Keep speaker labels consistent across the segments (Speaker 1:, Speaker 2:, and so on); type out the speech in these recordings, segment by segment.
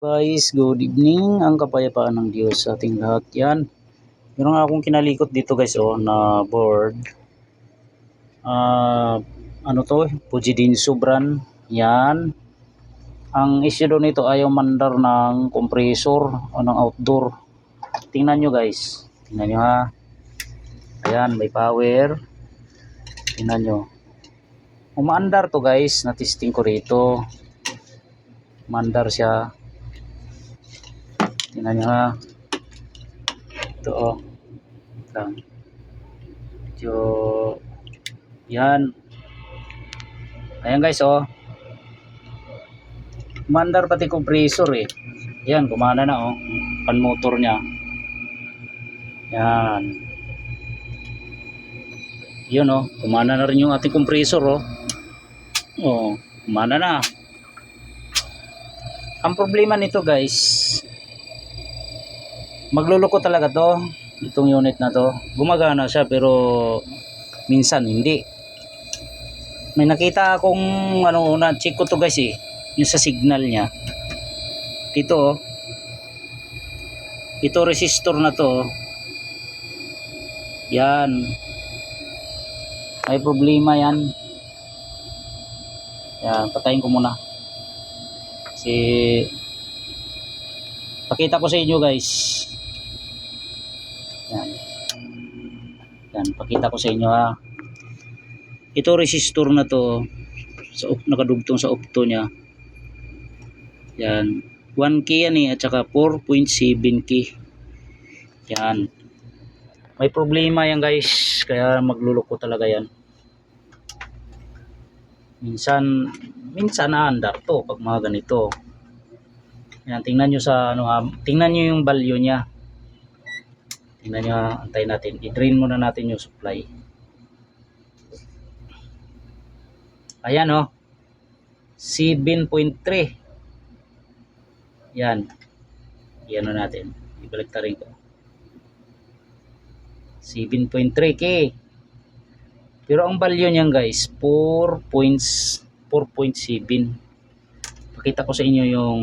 Speaker 1: Guys, good evening. Ang kapayapaan ng Diyos sa ating lahat. Yan. Meron nga akong kinalikot dito guys na board. Ano to? Pujidin Subran. Yan. Ang issue doon nito ayaw mandar ng compressor o ng outdoor. Tingnan nyo guys. Tingnan nyo ha. Ayan, may power. Tingnan nyo. Umaandar to guys. Na-testing ko rito. Mandar siya. Tingnan nyo ha. Ito oh. Lang. Medyo yan. Ayan guys oh. Mandar pati compressor eh. Yan, kumana na oh. Pan motor niya. Yan. Yun oh, kumana na rin yung ating compressor oh. Oh, kumana na. Ang problema nito guys, magluloko talaga to. Itong unit na to. Gumagana siya pero minsan hindi. May nakita akong check ko to guys eh. Yung sa signal niya. Dito oh. Ito resistor na to. Yan. May problema yan. Yan, patayin ko muna. Kasi pakita ko sa inyo guys. Yan. Yan, pakita ko sa inyo ha. Ito resistor na to. Nakadugtong sa opto niya. Yan. 1K yan eh, at saka 4.7K. Yan. May problema yan guys, kaya magluloko talaga yan. Minsan naandar to pag mga ganito. Yan, tingnan nyo sa tingnan nyo yung value niya. Tingnan nyo, antayin natin. I-drain muna natin yung supply. Ayan oh. 7.3. Yan. Iyan na natin. Ibalik ta rin ko. 7.3K. Pero ang value niyan guys, 4.7. Pakita ko sa inyo yung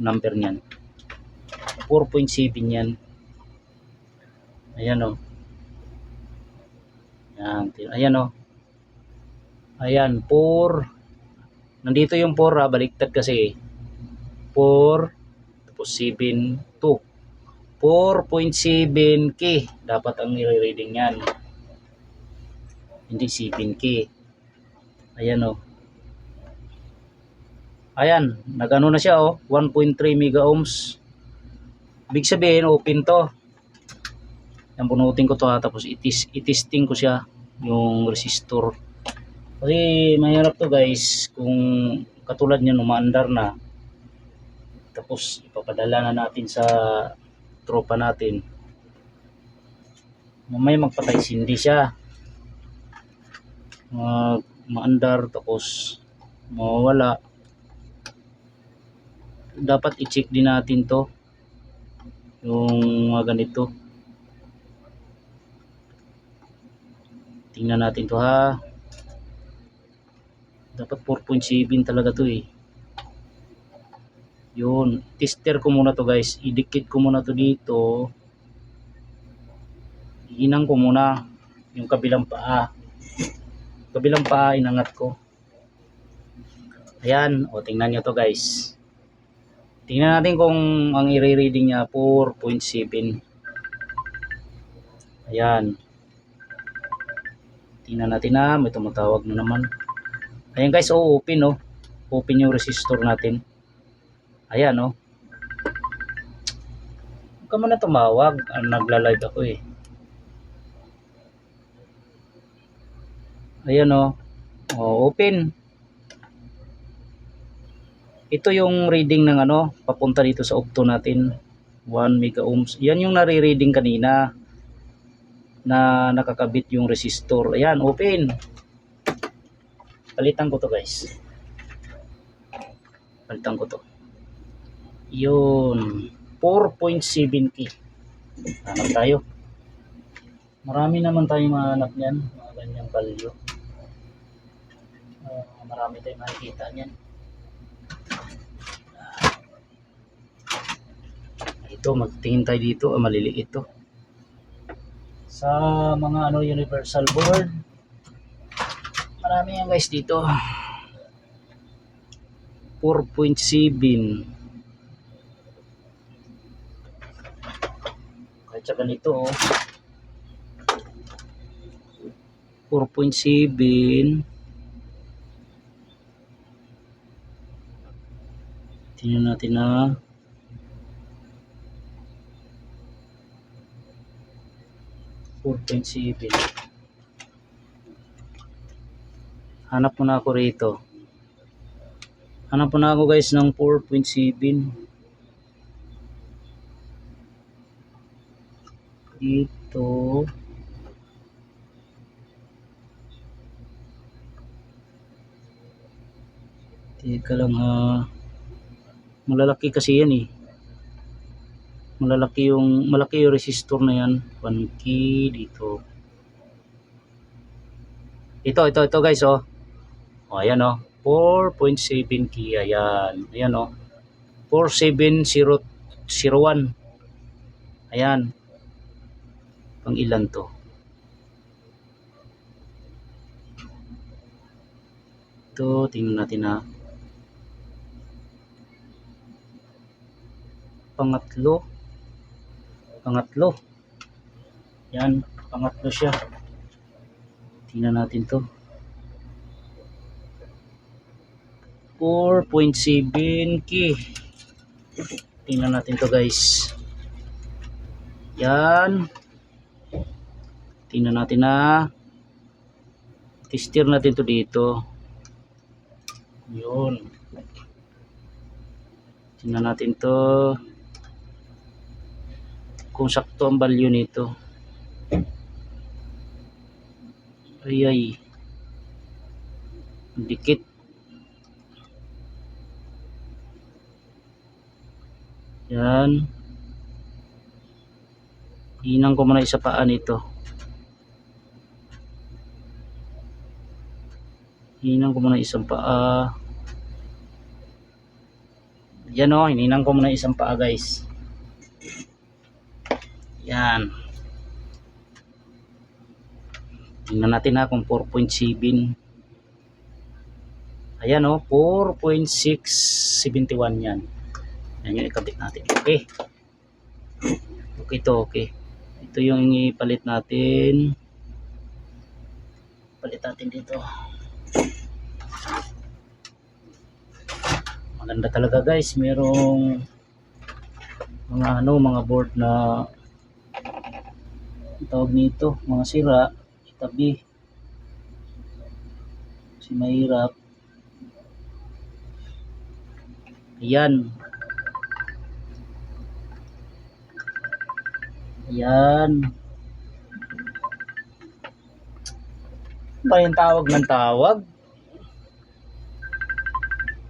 Speaker 1: number niyan. 4.7 yan. Ayan oh. Ayan oh. Ayan, 4. Nandito yung 4 baliktad kasi. 4 tapos 7, 2. 4.7K dapat ang i-reading yan. Hindi 7K. Ayan oh. Ayan, nagano na siya oh, 1.3 mega ohms. Ibig sabihin open to. Yan, punutin ko to ha, tapos itisting ko siya yung resistor. Kasi mahirap to guys kung katulad niyan umaandar na. Tapos ipapadala na natin sa tropa natin. Mamaya magpatay sindi siya. Maandar tapos mawala. Dapat i-check din natin to. Yung mga ganito. Tingnan natin to ha. Dapat 4.7 talaga to eh. Yun, tester ko muna to guys. Idikit ko muna to dito. Inang ko muna yung kabilang paa. Kabilang paa inangat ko. Ayan, o tingnan nyo to guys. Tingnan natin kung ang i-reading niya 4.7. Ayan. Tingnan natin na, may tumatawag na naman. Ayan guys, open oh. Open yung resistor natin. Ayan oh. Huwag ka muna tumawag. Nagla-live ako eh. Ayan oh. Oh, open. Ito yung reading ng papunta dito sa opto natin. 1 mega ohms. Yan yung nare-reading kanina na nakakabit yung resistor. Ayan, open. Palitan ko to guys. Palitan ko to. Yun. 4.7K. Hanap tayo. Marami naman tayong mahanap niyan. Mga ganyang value. Marami tayong makikita niyan. Ito, magtingin tayo dito. Maliliit ito. Sa mga universal board, marami yan guys dito. 4.7. Kahit sa ganito 4.7. Tingnan natin na 4.7. Hanap muna ako rito. Hanap muna ako guys ng 4.7. Dito. Teka lang ha. Malalaki kasi yan eh. Malaki yung resistor na yan. 1K dito. Ito guys oh. O ayan oh. 4.7K. Ayan. Ayan oh. 47001. Ayan. Pang ilan to? Ito, tingnan natin ha. Pangatlo. Yan, pangatlo siya. Tingnan natin to. 4.7K. Tingnan natin to guys. Yan. Tingnan natin na. Tester natin to dito. Yun. Tingnan natin to. Kung sakto ang value nito. Ay. Dikit. Yan. Hinang ko muna isa paa nito. Hinang ko muna isang paa. Yan o, hininang ko muna isang paa guys. Yan. Tingnan natin ha kung 4.7. Ayan o, 4.671 yan. Yan yung ikabit natin. Okay. Okay to, okay. Ito yung ipalit natin. Palit natin dito. Maganda talaga guys, merong mga board na tawag nito, mga sira, itabi. Kasi mahirap. Ayan. Ayan. Ba yung tawag ng tawag?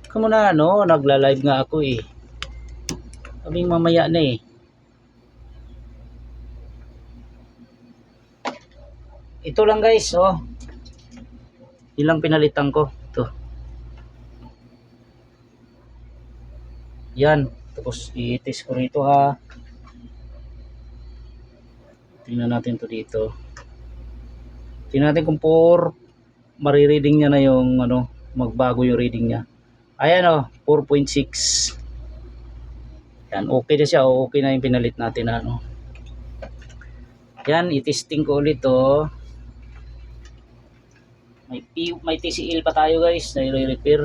Speaker 1: Kamu na nagla-live nga ako eh. Kaming mamaya na eh. Ito lang guys, oh. Ilang pinalitan ko. Ito. Yan. Tapos i-test ko rito ha. Tingnan natin to dito. Tingnan natin kung marireading niya na yung magbago yung reading niya. Ayan o, 4.6. Yan, okay na siya. Okay na yung pinalit natin Yan, i-testing ko ulit to. May TCL pa tayo guys na i-repair.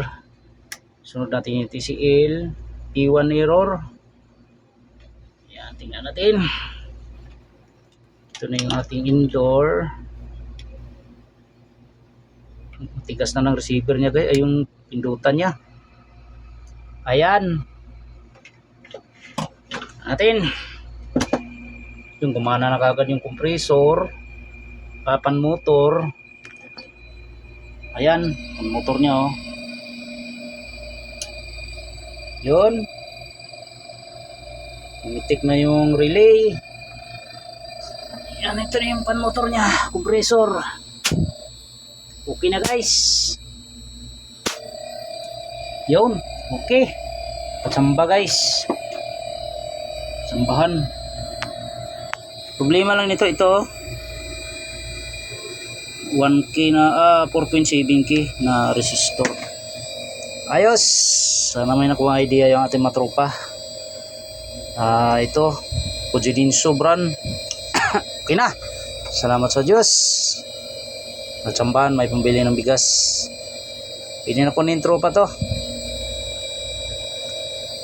Speaker 1: Sunod natin yung TCL. P1 error. Yan, tingnan natin. Ito na yung ating indoor. Tigas na ng receiver niya guys. Ay, yung pindutan niya. Ayan. Natin. Yung gumana na kagad yung compressor. Papan motor. Ayan. Ang motor niya oh. Yun. Umitik na yung relay. Yan, ito na yung pan motor niya. Compressor. Okay na guys. Yun. Okay. Patsamba guys. Sambahan. Problema lang nito, ito 1K na 4.7K na resistor. Ayos. Sana may nakuha idea yung ating matropa. Ito Pujidin Sobran. Okay na. Salamat sa Diyos. Natsambahan, may pambili ng bigas. Pwede na po ng tropa to.